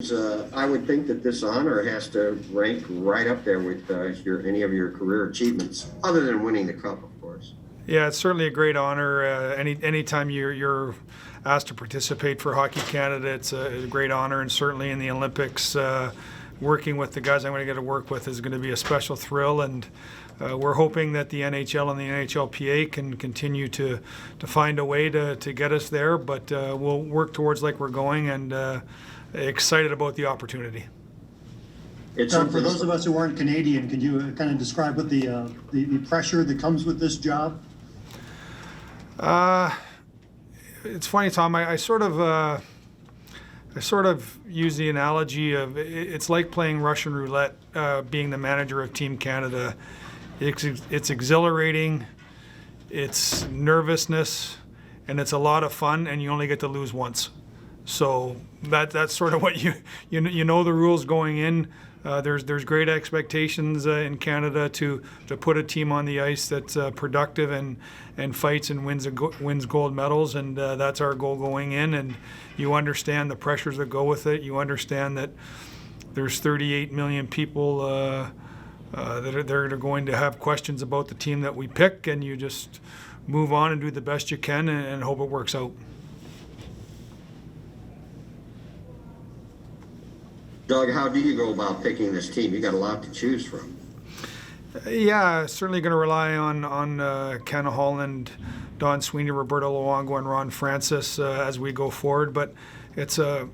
I would think that this honor has to rank right up there with any of your career achievements, other than winning the cup, of course. Yeah, it's certainly a great honor. Anytime you're asked to participate for Hockey Canada, it's a great honor, and certainly in the Olympics, working with the guys I'm going to get to work with is going to be a special thrill. And we're hoping that the NHL and the NHLPA can continue to find a way to get us there, but we'll work towards like we're going, and excited about the opportunity. Doug, for those of us who aren't Canadian, could you kind of describe what the pressure that comes with this job? It's funny, Tom. I sort of use the analogy of it's like playing Russian roulette, being the manager of Team Canada. It's exhilarating, it's nervousness, and it's a lot of fun, and you only get to lose once. So that's sort of what you know the rules going in. There's great expectations in Canada to put a team on the ice that's productive and fights and wins gold medals, and that's our goal going in. And you understand the pressures that go with it. You understand that there's 38 million people that are going to have questions about the team that we pick, and you just move on and do the best you can and hope it works out. Doug, how do you go about picking this team? You got a lot to choose from. Yeah, certainly going to rely on Ken Holland, Don Sweeney, Roberto Luongo, and Ron Francis as we go forward. But it's an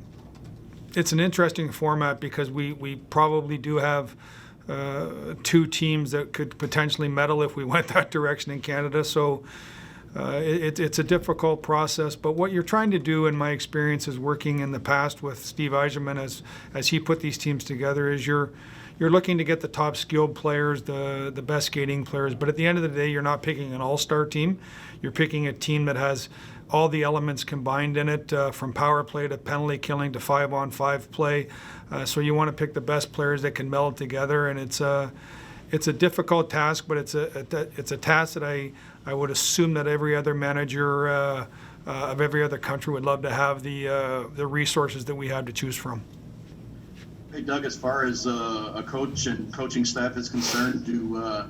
interesting format because we probably do have two teams that could potentially medal if we went that direction in Canada. So it's a difficult process, but what you're trying to do, in my experience, is working in the past with Steve Yzerman as he put these teams together, is you're looking to get the top skilled players, the best skating players, but at the end of the day, you're not picking an all-star team. You're picking a team that has all the elements combined in it, from power play to penalty killing to 5-on-5 play. So you want to pick the best players that can meld together, and it's a difficult task, but it's a task that I would assume that every other manager of every other country would love to have the resources that we have to choose from. Hey, Doug, as far as a coach and coaching staff is concerned, do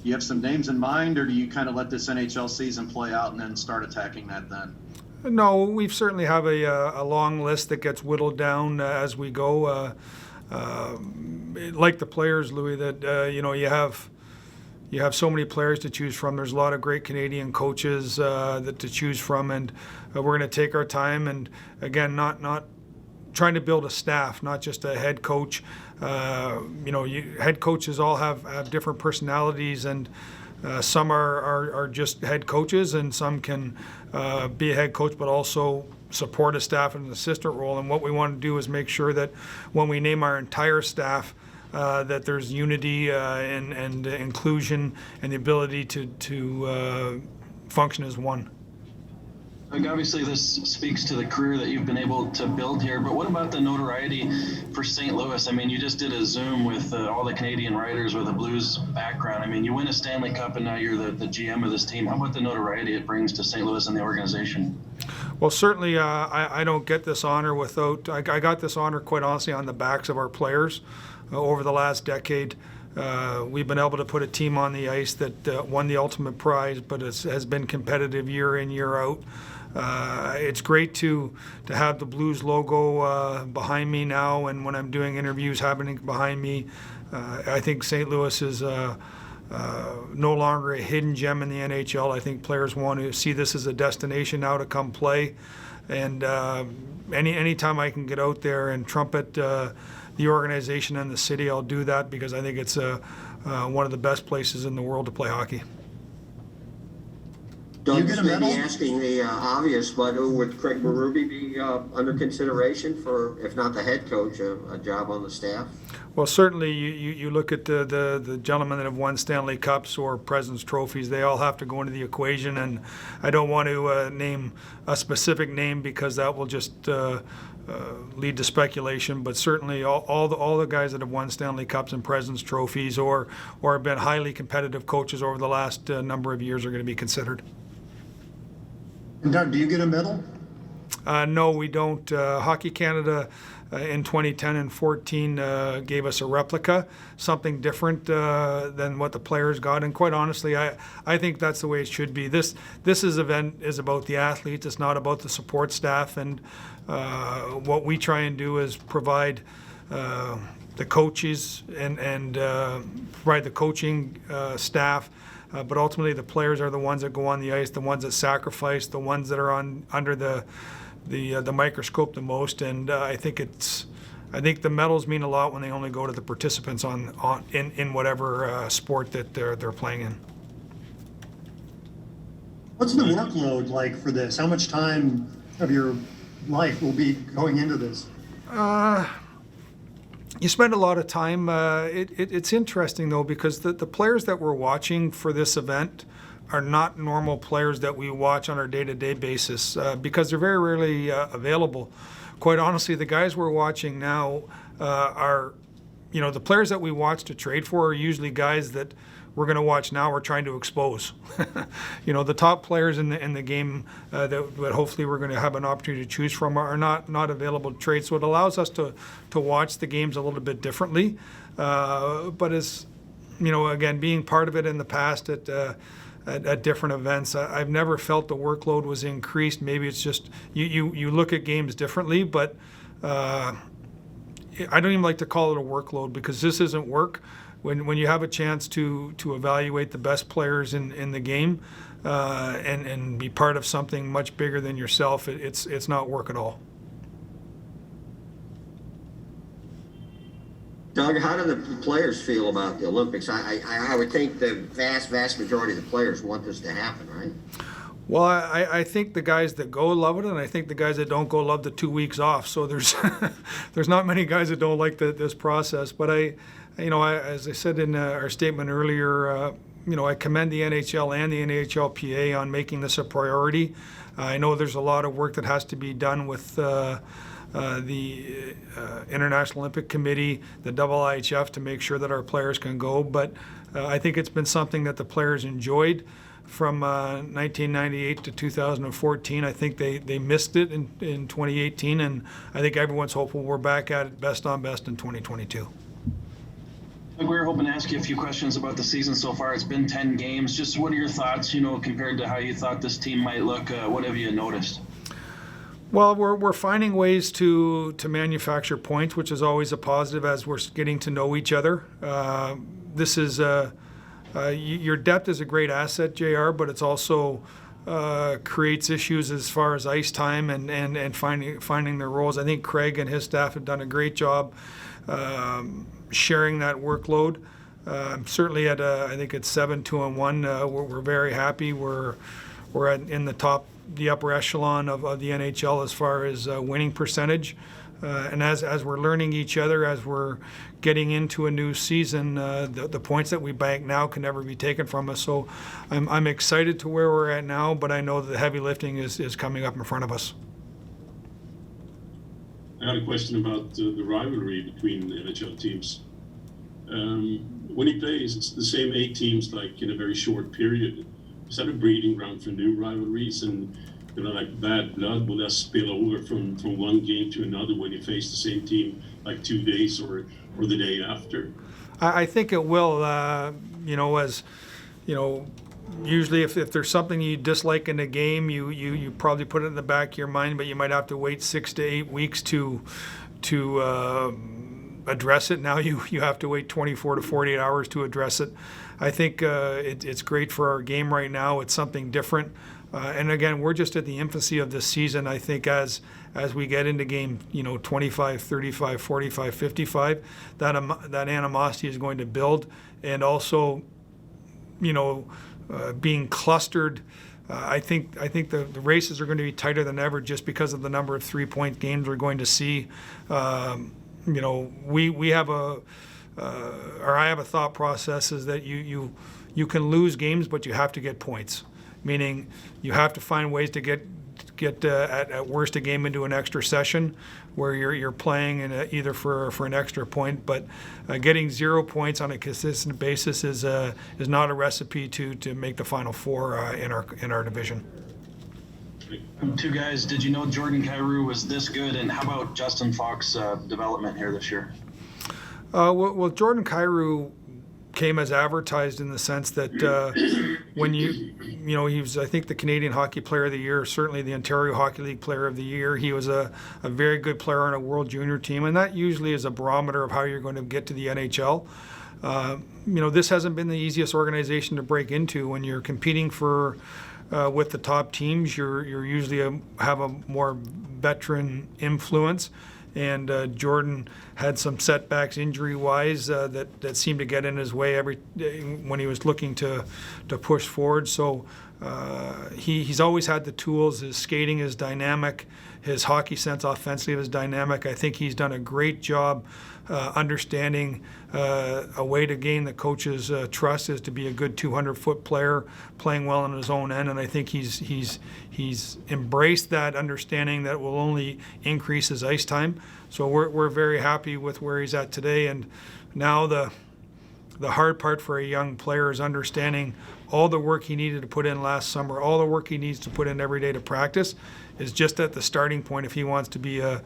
you have some names in mind, or do you kind of let this NHL season play out and then start attacking that then? No, we certainly have a long list that gets whittled down as we go. Like the players, Louis, that you have so many players to choose from. There's a lot of great Canadian coaches to choose from, and we're going to take our time. And again, not trying to build a staff, not just a head coach. Head coaches all have different personalities, and some are just head coaches, and some can be a head coach, but also support a staff in an assistant role. And what we want to do is make sure that when we name our entire staff, that there's unity and inclusion and the ability to function as one. Like, obviously, this speaks to the career that you've been able to build here, but what about the notoriety for St. Louis? I mean, you just did a Zoom with all the Canadian writers with a Blues background. I mean, you win a Stanley Cup, and now you're the GM of this team. How about the notoriety it brings to St. Louis and the organization? Well, certainly, I don't get this honor without. I got this honor, quite honestly, on the backs of our players over the last decade. We've been able to put a team on the ice that won the ultimate prize, but has been competitive year in, year out. It's great to have the Blues logo behind me now, and when I'm doing interviews happening behind me, I think St. Louis is no longer a hidden gem in the NHL. I think players want to see this as a destination now to come play, and anytime I can get out there and trumpet the organization and the city, I'll do that, because I think it's one of the best places in the world to play hockey. Doug, you may be asking the obvious, but would Craig Berube be under consideration for, if not the head coach, a job on the staff? Well, certainly you look at the gentlemen that have won Stanley Cups or President's Trophies, they all have to go into the equation, and I don't want to name a specific name because that will just lead to speculation, but certainly all the guys that have won Stanley Cups and President's Trophies or have been highly competitive coaches over the last number of years are going to be considered. And Doug, do you get a medal? No, we don't. Hockey Canada in 2010 and 14 gave us a replica, something different than what the players got. And quite honestly, I think that's the way it should be. This event is about the athletes. It's not about the support staff. And what we try and do is provide the coaches and provide the coaching staff. But ultimately, the players are the ones that go on the ice, the ones that sacrifice, the ones that are under the microscope the most. And I think the medals mean a lot when they only go to the participants in whatever sport that they're playing in. What's the workload like for this? How much time of your life will be going into this? You spend a lot of time. It's interesting though, because the players that we're watching for this event are not normal players that we watch on our day-to-day basis because they're very rarely available. Quite honestly, the guys we're watching now are, the players that we watch to trade for are usually guys that we're going to watch now. We're trying to expose. The top players in the game that hopefully we're going to have an opportunity to choose from are not available to trade. So it allows us to watch the games a little bit differently. But as again, being part of it in the past at different events, I've never felt the workload was increased. Maybe it's just you look at games differently, but I don't even like to call it a workload because this isn't work. When you have a chance to evaluate the best players in the game and be part of something much bigger than yourself, it's not work at all. Doug, how do the players feel about the Olympics? I would think the vast majority of the players want this to happen, right? Well, I think the guys that go love it, and I think the guys that don't go love the 2 weeks off. So there's not many guys that don't like this process. But as I said in our statement earlier, I commend the NHL and the NHLPA on making this a priority. I know there's a lot of work that has to be done with the International Olympic Committee, the IIHF, to make sure that our players can go. But I think it's been something that the players enjoyed from 1998 to 2014. I think they missed it in 2018, and I think everyone's hopeful we're back at it best on best in 2022. We were hoping to ask you a few questions about the season so far. It's been 10 games. Just what are your thoughts, compared to how you thought this team might look? What have you noticed? Well, we're finding ways to manufacture points, which is always a positive as we're getting to know each other. This is your depth is a great asset, JR, but it's also creates issues as far as ice time and finding their roles. I think Craig and his staff have done a great job sharing that workload. Certainly at I think it's 7-2-1. We're very happy. We're in the upper echelon of the NHL as far as winning percentage. And as we're learning each other, as we're getting into a new season, the points that we bank now can never be taken from us. So I'm excited to where we're at now, but I know that the heavy lifting is coming up in front of us. I had a question about the rivalry between the NHL teams. When you play the same 8 teams like in a very short period, is that a breeding ground for new rivalries? And like bad blood will that spill over from one game to another when you face the same team like 2 days or the day after? I think it will. Usually if there's something you dislike in a game, you probably put it in the back of your mind, but you might have to wait 6 to 8 weeks to address it. Now you have to wait 24 to 48 hours to address it. I think it's great for our game right now. It's something different. And again, we're just at the infancy of this season. I think as we get into game 25, 35, 45, 55, that animosity is going to build. And also, being clustered, I think the races are going to be tighter than ever just because of the number of 3-point games we're going to see. We have I have a thought process is that you can lose games, but you have to get points. Meaning you have to find ways to get at worst a game into an extra session where you're playing either for an extra point, but getting 0 points on a consistent basis is not a recipe to make the Final Four in our division. Two guys, did you know Jordan Kyrou was this good, and how about Justin Falk's development here this year? Well, Jordan Kyrou came as advertised in the sense that when he was, I think, the Canadian Hockey Player of the Year, certainly the Ontario Hockey League Player of the Year. He was a very good player on a World Junior team, and that usually is a barometer of how you're going to get to the NHL. This hasn't been the easiest organization to break into. When you're competing for with the top teams, you're usually have a more veteran influence. And Jordan had some setbacks injury-wise that seemed to get in his way when he was looking to push forward. So he's always had the tools. His skating is dynamic. His hockey sense offensively is dynamic. I think he's done a great job understanding a way to gain the coach's trust is to be a good 200-foot player playing well on his own end, and I think he's embraced that understanding that will only increase his ice time. So we're very happy with where he's at today, and now the hard part for a young player is understanding all the work he needed to put in last summer, all the work he needs to put in every day to practice is just at the starting point if he wants to be a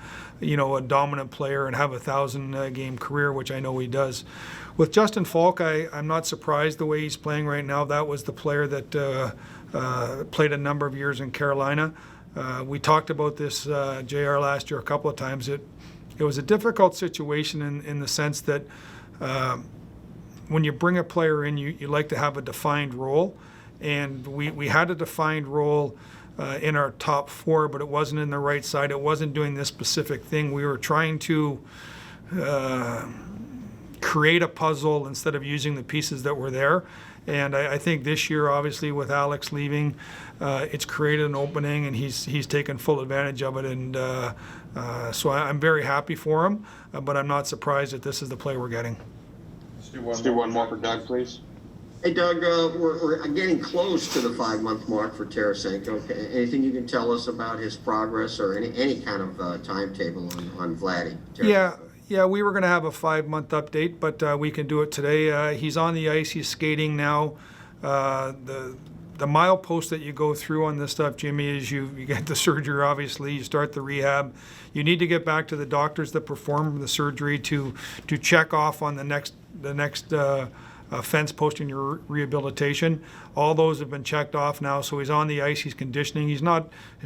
dominant player and have a 1,000-game career, which I know he does. With Justin Falk, I'm not surprised the way he's playing right now. That was the player that played a number of years in Carolina. We talked about this, JR, last year a couple of times. It was a difficult situation in the sense that when you bring a player in, you like to have a defined role. And we had a defined role in our top four, but it wasn't in the right side. It wasn't doing this specific thing. We were trying to create a puzzle instead of using the pieces that were there. And I think this year, obviously, with Alex leaving, it's created an opening, and he's taken full advantage of it. And so I'm very happy for him, but I'm not surprised that this is the play we're getting. Let's do one more for Doug, please. Hey, Doug, we're getting close to the 5-month mark for Tarasenko. Anything you can tell us about his progress or any kind of timetable on Vladdy? Yeah, we were going to have a 5-month update, but we can do it today. He's on the ice. He's skating now. The milepost that you go through on this stuff, Jimmy, is you get the surgery, obviously. You start the rehab. You need to get back to the doctors that perform the surgery to check off on the next fence post in your rehabilitation. All those have been checked off now, so he's on the ice. He's conditioning. His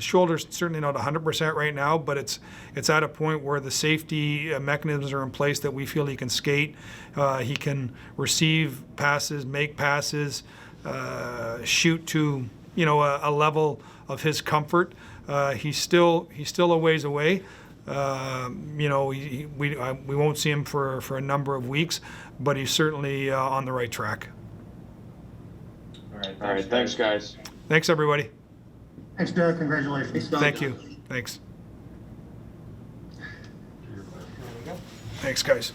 shoulder's certainly not 100% right now, but it's at a point where the safety mechanisms are in place that we feel he can skate. He can receive passes, make passes, shoot to a level of his comfort. He's still a ways away. We won't see him for a number of weeks, but he's certainly on the right track. All right, thanks, guys. Thanks, everybody. Thanks, Doug. Congratulations. Thank you. Thanks. Thanks, guys.